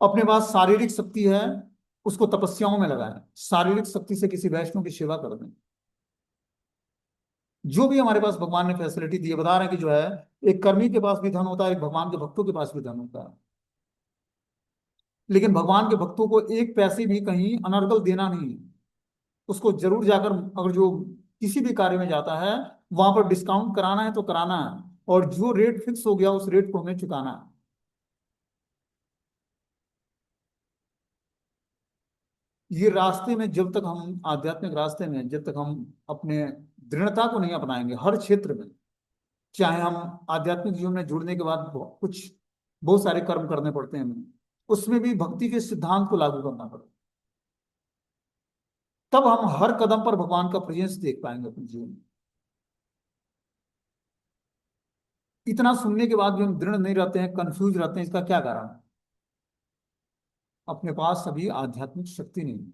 अपने पास शारीरिक शक्ति है, उसको तपस्याओं में लगाएं। शारीरिक शक्ति से किसी वैष्णव की सेवा कर दें। जो भी हमारे पास भगवान ने फैसिलिटी दी है, बता रहे हैं कि जो है, एक कर्मी के पास भी धन होता है, एक भगवान के भक्तों के पास भी धन होता है। लेकिन भगवान के भक्तों को एक पैसे भी कहीं अनर्गल देना नहीं है। उसको जरूर जाकर, अगर जो किसी भी कार्य में जाता है, वहां पर डिस्काउंट कराना है तो कराना है, और जो रेट फिक्स हो गया उस रेट को हमें चुकाना है। ये रास्ते में जब तक हम, आध्यात्मिक रास्ते में जब तक हम अपने दृढ़ता को नहीं अपनाएंगे हर क्षेत्र में, चाहे हम आध्यात्मिक जीवन में जुड़ने के बाद बहुत सारे कर्म करने पड़ते हैं हमें, उसमें भी भक्ति के सिद्धांत को लागू करना पड़ता है, तब हम हर कदम पर भगवान का प्रेजेंस देख पाएंगे अपने जीवन में। इतना सुनने के बाद भी हम दृढ़ नहीं रहते हैं, कंफ्यूज रहते हैं, इसका क्या कारण है? अपने पास अभी आध्यात्मिक शक्ति नहीं है।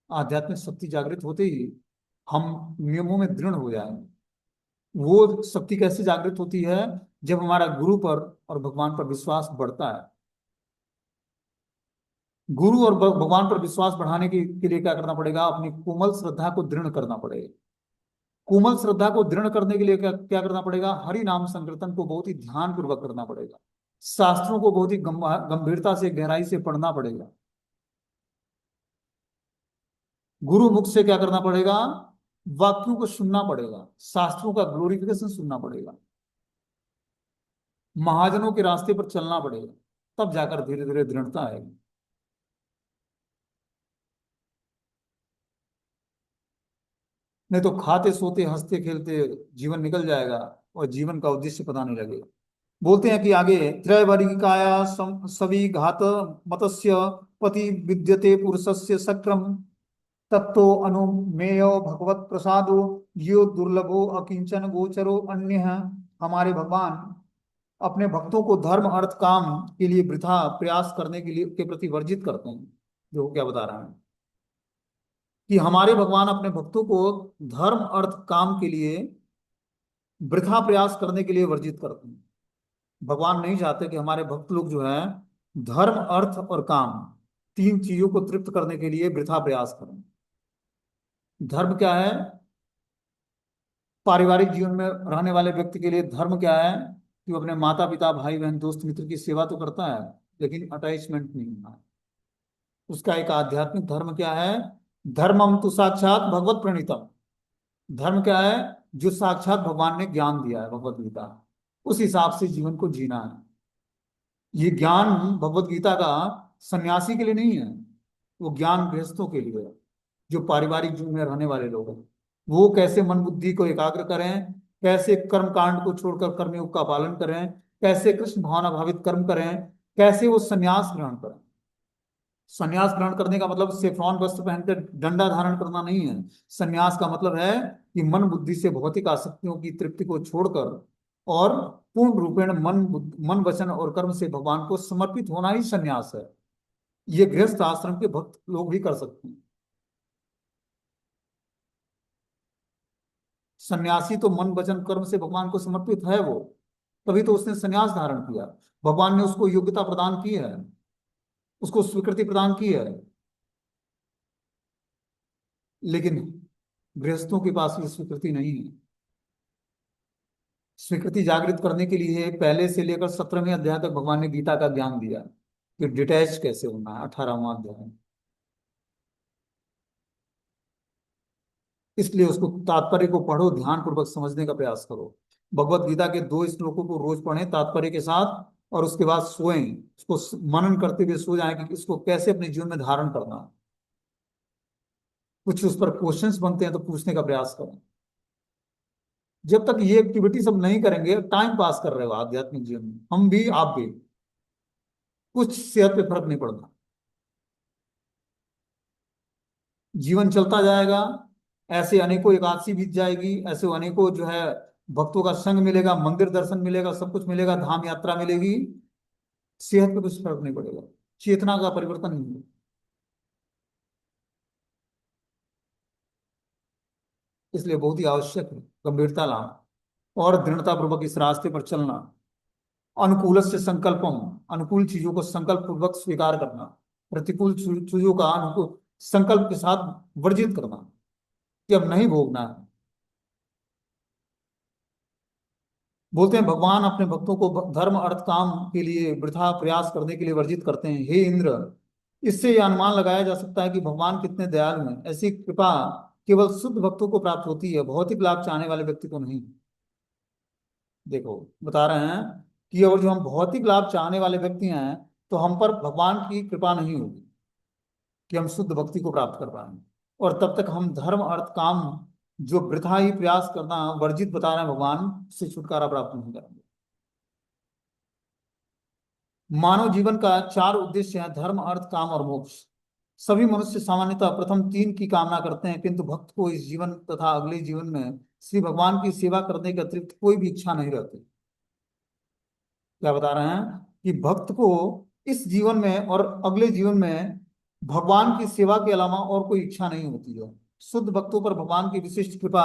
आध्यात्मिक शक्ति जागृत होते ही हम नियमों में दृढ़ हो जाएंगे। वो शक्ति कैसे जागृत होती है? जब हमारा गुरु पर और भगवान पर विश्वास बढ़ता है। गुरु और भगवान पर विश्वास बढ़ाने के लिए क्या करना पड़ेगा? अपनी कोमल श्रद्धा को दृढ़ करना पड़ेगा। कोमल श्रद्धा को दृढ़ करने के लिए क्या क्या करना पड़ेगा? हरि नाम संकीर्तन को बहुत ही ध्यान पूर्वक करना पड़ेगा। शास्त्रों को बहुत ही गंभीरता से, गहराई से पढ़ना पड़ेगा। गुरु मुख से क्या करना पड़ेगा? वाक्यों को सुनना पड़ेगा, शास्त्रों का ग्लोरिफिकेशन सुनना पड़ेगा, महाजनों के रास्ते पर चलना पड़ेगा। तब जाकर धीरे धीरे दृढ़ता आएगी। नहीं तो खाते सोते हंसते खेलते जीवन निकल जाएगा और जीवन का उद्देश्य पता नहीं लगेगा। बोलते हैं कि आगे, त्रैवर्गिकाया सवि घात मतस्य पति विद्यते पुरुषस्य सक्रम तत्तो अनुमेय भगवत प्रसादो यो दुर्लभो अकिंचन गोचरो अन्य। हमारे भगवान अपने भक्तों को धर्म अर्थ काम के लिए वृथा प्रयास करने के लिए के प्रति वर्जित करते हैं। जो क्या बता रहा है कि हमारे भगवान अपने भक्तों को धर्म अर्थ काम के लिए वृथा प्रयास करने के लिए वर्जित करते हैं। भगवान नहीं चाहते कि हमारे भक्त लोग जो है धर्म अर्थ और काम, तीन चीजों को तृप्त करने के लिए वृथा प्रयास करें। धर्म क्या है? पारिवारिक जीवन में रहने वाले व्यक्ति के लिए धर्म क्या है कि वो अपने माता पिता, भाई बहन, दोस्त मित्र की सेवा तो करता है, लेकिन अटैचमेंट नहीं होना। उसका एक आध्यात्मिक धर्म क्या है? धर्मम तो साक्षात भगवत प्रणीतम। धर्म क्या है? जो साक्षात भगवान ने ज्ञान दिया है, भगवत गीता, उस हिसाब से जीवन को जीना है। ये ज्ञान भगवत गीता का सन्यासी के लिए नहीं है, वो ज्ञान गृहस्थों के लिए है, जो पारिवारिक जीवन में रहने वाले लोग हैं। वो कैसे मन बुद्धि को एकाग्र करें, कैसे कर्म कांड को छोड़कर कर्मयोग का पालन करें, कैसे कृष्ण भावना भावित कर्म करें, कैसे वो संन्यास ग्रहण करें। संन्यास ग्रहण करने का मतलब सेफ्रॉन वस्त्र पहनकर डंडा धारण करना नहीं है। संन्यास का मतलब है कि मन बुद्धि से भौतिक आसक्तियों की तृप्ति को छोड़कर और पूर्ण रूपेण मन वचन और कर्म से भगवान को समर्पित होना ही संन्यास है। ये गृहस्थ आश्रम के भक्त लोग भी कर सकते हैं। सन्यासी तो मन वचन कर्म से भगवान को समर्पित है वो, तभी तो उसने संन्यास धारण किया। भगवान ने उसको योग्यता प्रदान की है, उसको स्वीकृति प्रदान की है। लेकिन गृहस्थों के पास ये स्वीकृति नहीं है। स्वीकृति जागृत करने के लिए पहले से लेकर 17वें अध्याय तक भगवान ने गीता का ज्ञान दिया कि डिटैच कैसे होना है, 18वां अध्याय। इसलिए उसको तात्पर्य को पढ़ो, ध्यान पूर्वक समझने का प्रयास करो। भगवत गीता के 2 श्लोकों को रोज पढ़ें तात्पर्य के साथ, और उसके बाद सोएं, उसको मनन करते हुए सो जाएं कि इसको कैसे अपने जीवन में धारण करना है। कुछ उस पर क्वेश्चंस बनते हैं तो पूछने का प्रयास करें। जब तक ये एक्टिविटी सब नहीं करेंगे, टाइम पास कर रहे हो आध्यात्मिक जीवन में, हम भी आप भी, कुछ सेहत पे फर्क नहीं पड़ता। जीवन चलता जाएगा, ऐसे अनेकों एकादशी बीत जाएगी, ऐसे अनेकों जो है भक्तों का संग मिलेगा, मंदिर दर्शन मिलेगा, सब कुछ मिलेगा, धाम यात्रा मिलेगी, सेहत पे कुछ फर्क नहीं पड़ेगा, चेतना का परिवर्तन नहीं होगा। इसलिए बहुत ही आवश्यक है गंभीरता लाना और दृढ़ता पूर्वक इस रास्ते पर चलना। अनुकूल से संकल्पम, अनुकूल चीजों को संकल्प पूर्वक स्वीकार करना, प्रतिकूल चीजों का अनुकूल संकल्प के साथ वर्जित करना कि अब नहीं भोगना है। बोलते हैं भगवान अपने भक्तों को धर्म अर्थ काम के लिए वृथा प्रयास करने के लिए वर्जित करते हैं। हे इंद्र, इससे यह अनुमान लगाया जा सकता है कि भगवान कितने दयालु हैं। ऐसी कृपा केवल शुद्ध भक्तों को प्राप्त होती है, भौतिक लाभ चाहने वाले व्यक्ति को नहीं। देखो, बता रहे हैं कि और जो हम भौतिक लाभ चाहने वाले व्यक्ति हैं, तो हम पर भगवान की कृपा नहीं होगी कि हम शुद्ध भक्ति को प्राप्त कर पाएंगे। और तब तक हम धर्म अर्थ काम जो वृथा ही प्रयास करना वर्जित बता रहे हैं भगवान, से छुटकारा प्राप्त नहीं करेंगे। मानव जीवन का 4 उद्देश्य है, धर्म अर्थ काम और मोक्ष। सभी मनुष्य सामान्यतः प्रथम 3 की कामना करते हैं, किंतु भक्त को इस जीवन तथा अगले जीवन में श्री भगवान की सेवा करने के अतिरिक्त कोई भी इच्छा नहीं रहती। क्या बता रहे हैं कि भक्त को इस जीवन में और अगले जीवन में भगवान की सेवा के अलावा और कोई इच्छा नहीं होती है। शुद्ध भक्तों पर भगवान की विशिष्ट कृपा।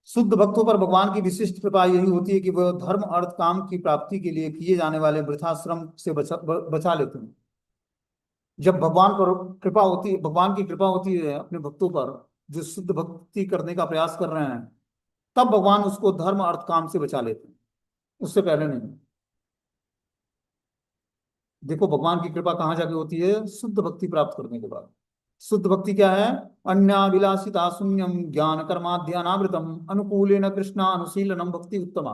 शुद्ध भक्तों पर भगवान की विशिष्ट कृपा यही होती है कि वह धर्म अर्थ काम की प्राप्ति के लिए किए जाने वाले वृथा श्रम से बचा लेते हैं। जब भगवान पर कृपा होती है, भगवान की कृपा होती है अपने भक्तों पर जो शुद्ध भक्ति करने का प्रयास कर रहे हैं, तब भगवान उसको धर्म अर्थ काम से बचा लेते हैं, उससे पहले नहीं। देखो, भगवान की कृपा कहाँ जाके होती है? शुद्ध भक्ति प्राप्त करने के बाद। शुद्ध भक्ति क्या है? अन्याभिलाषिता शून्यम ज्ञान कर्माध्यानावृतम अनुकूलेन कृष्णा अनुशीलनम भक्ति उत्तमा।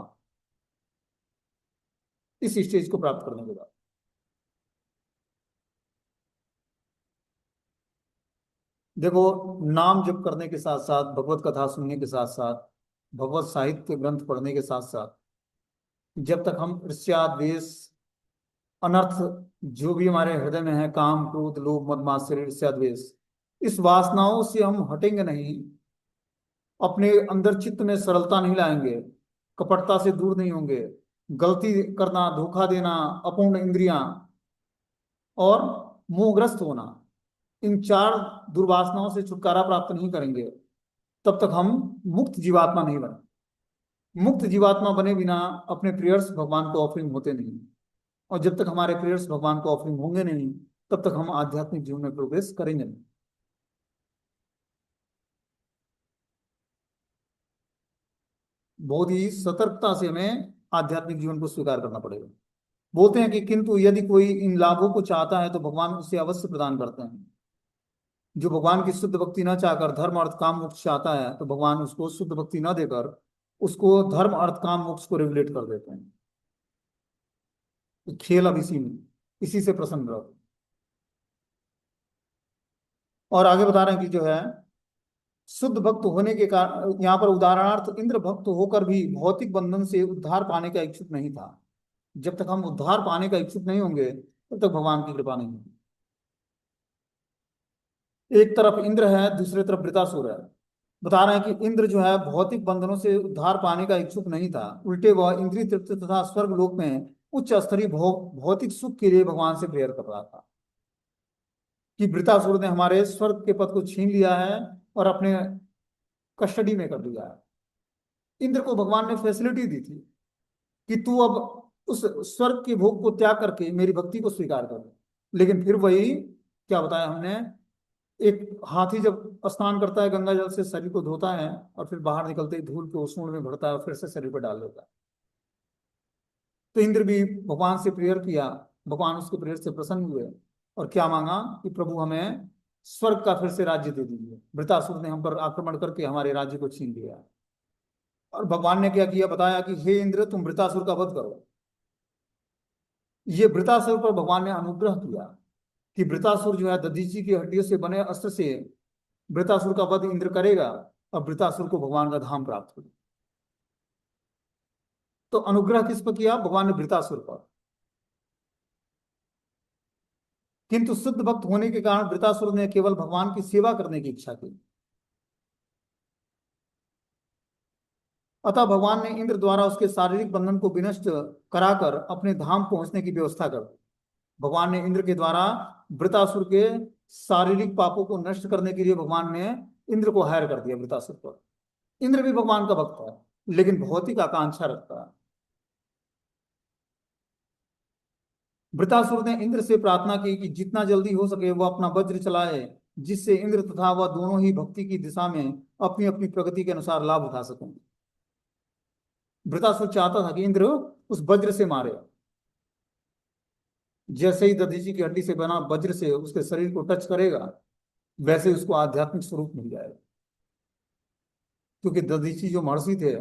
इस स्टेज को प्राप्त करने के बाद देखो, नाम जप करने के साथ साथ, भगवत कथा सुनने के साथ साथ, भगवत साहित्य ग्रंथ पढ़ने के साथ साथ, जब तक हम ईर्ष्या द्वेष अनर्थ जो भी हमारे हृदय में है, काम क्रोध लोभ मद मात्सर्य ईर्ष्या द्वेष, इस वासनाओं से हम हटेंगे नहीं, अपने अंदर चित्त में सरलता नहीं लाएंगे, कपटता से दूर नहीं होंगे, गलती करना, धोखा देना, अपूर्ण इंद्रियां और मोहग्रस्त होना, इन 4 दुर्वासनाओं से छुटकारा प्राप्त नहीं करेंगे, तब तक हम मुक्त जीवात्मा नहीं बने। मुक्त जीवात्मा बने बिना अपने प्रेयर्स भगवान को ऑफरिंग होते नहीं, और जब तक हमारे प्रेयर्स भगवान को ऑफरिंग होंगे नहीं, तब तक हम आध्यात्मिक जीवन में प्रोग्रेस करेंगे नहीं। बहुत ही सतर्कता से हमें आध्यात्मिक जीवन को स्वीकार करना पड़ेगा। बोलते हैं कि किंतु यदि कोई इन लाभों को चाहता है तो भगवान उसे अवश्य प्रदान करते हैं। जो भगवान की शुद्ध भक्ति न चाहकर धर्म अर्थ काम मोक्ष चाहता है, तो भगवान उसको शुद्ध भक्ति न देकर उसको धर्म अर्थ काम मोक्ष को रेगुलेट कर देते हैं। तो खेल अब इसी में, इसी से प्रसन्न रहो। और आगे बता रहे हैं कि जो है शुद्ध भक्त होने के कारण, यहाँ पर उदाहरणार्थ इंद्र भक्त होकर भी भौतिक बंधन से उद्धार पाने का इच्छुक नहीं था। जब तक हम उद्धार पाने का इच्छुक नहीं होंगे तब तक भगवान की कृपा नहीं होगी। एक तरफ इंद्र है, दूसरी तरफ वृतासुर है। बता रहे हैं कि इंद्र जो है भौतिक बंधनों से उद्धार पाने का इच्छुक नहीं था, उल्टे वह इंद्रिय तृप्ति तथा स्वर्ग लोक में उच्च स्तरीय भौतिक सुख के लिए भगवान से प्रेयर कर रहा था। कि वृतासुर ने हमारे स्वर्ग के पद को छीन लिया है और अपने कस्टडी में कर लिया है। इंद्र को भगवान ने फैसिलिटी दी थी कि तू अब उस स्वर्ग के भोग को त्याग करके मेरी भक्ति को स्वीकार कर। लेकिन फिर वही क्या बताया हमने, एक हाथी जब स्नान करता है गंगा जल से, शरीर को धोता है और फिर बाहर निकलते ही धूल के ओसों में भरता है और फिर से शरीर पर डाल देता है। तो इंद्र भी भगवान से प्रेयर किया, भगवान उसके प्रेयर से प्रसन्न हुए और क्या मांगा कि प्रभु हमें स्वर्ग का फिर से राज्य दे दीजिए। वृतासुर ने हम पर आक्रमण करके हमारे राज्य को छीन लिया। और भगवान ने क्या किया, बताया कि हे इंद्र तुम वृतासुर का वध करो। ये वृतासुर पर भगवान ने अनुग्रह किया कि वृतासुर जो है दधीची की हड्डियों से बने अस्त्र से वृतासुर का वध इंद्र करेगा और वृतासुर को भगवान का धाम प्राप्त होगा। तो अनुग्रह किस पर किया, भगवान ने वृतासुर पर। किंतु शुद्ध भक्त होने के कारण वृतासुर ने केवल भगवान की सेवा करने की इच्छा की। अतः भगवान ने इंद्र द्वारा उसके शारीरिक बंधन को विनष्ट कराकर अपने धाम पहुंचने की व्यवस्था कर दी। भगवान ने इंद्र के द्वारा वृतासुर के शारीरिक पापों को नष्ट करने के लिए भगवान ने इंद्र को हायर कर दिया वृतासुर पर। इंद्र भी भगवान का भक्त है लेकिन भौतिक आकांक्षा रखता है। वृतासुर ने इंद्र से प्रार्थना की कि जितना जल्दी हो सके वह अपना वज्र चलाए, जिससे इंद्र तथा वह दोनों ही भक्ति की दिशा में अपनी अपनी प्रगति के अनुसार लाभ उठा सकें। वृतासुर चाहता था कि इंद्र उस वज्र से मारे। जैसे ही दधीची की हड्डी से बना वज्र से उसके शरीर को टच करेगा वैसे उसको आध्यात्मिक स्वरूप मिल जाएगा। क्योंकि दधीची जो महर्षि थे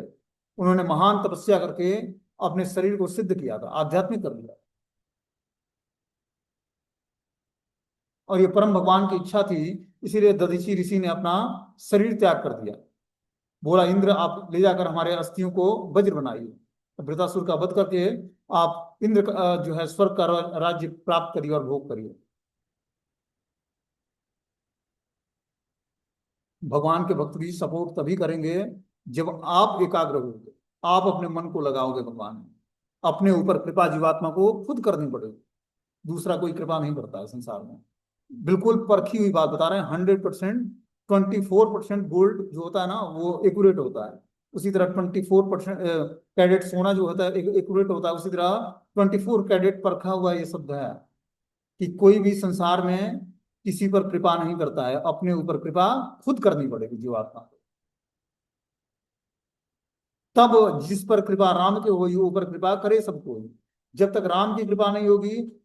उन्होंने महान तपस्या करके अपने शरीर को सिद्ध किया था, आध्यात्मिक कर दिया। और ये परम भगवान की इच्छा थी, इसीलिए दधीची ऋषि ने अपना शरीर त्याग कर दिया। बोला इंद्र आप ले जाकर हमारे अस्थियों को वज्र बनाइए, तो वृतासुर का वध करके आप इंद्र जो है स्वर्ग का राज्य प्राप्त करिए और भोग करिए। भगवान के भक्त भी सपोर्ट तभी करेंगे जब आप एकाग्र होंगे, आप अपने मन को लगाओगे भगवान में। अपने ऊपर कृपा जीवात्मा को खुद करनी पड़ेगी, दूसरा कोई कृपा नहीं करता है संसार में। बिल्कुल परखी हुई बात बता रहे हैं, 100%। 24% गोल्ड जो होता है ना वो एक्यूरेट होता है, उसी तरह 24% कैडेट सोना जो होता है एक्यूरेट होता है, उसी तरह 24 कैडेट परखा हुआ ये शब्द है कि कोई भी संसार में किसी पर कृपा नहीं करता है, अपने ऊपर कृपा खुद करनी पड़ेगी जीवात्मा को। तब जिस पर कृपा राम के हो ऊपर कृपा करे सबको। जब तक राम की कृपा नहीं होगी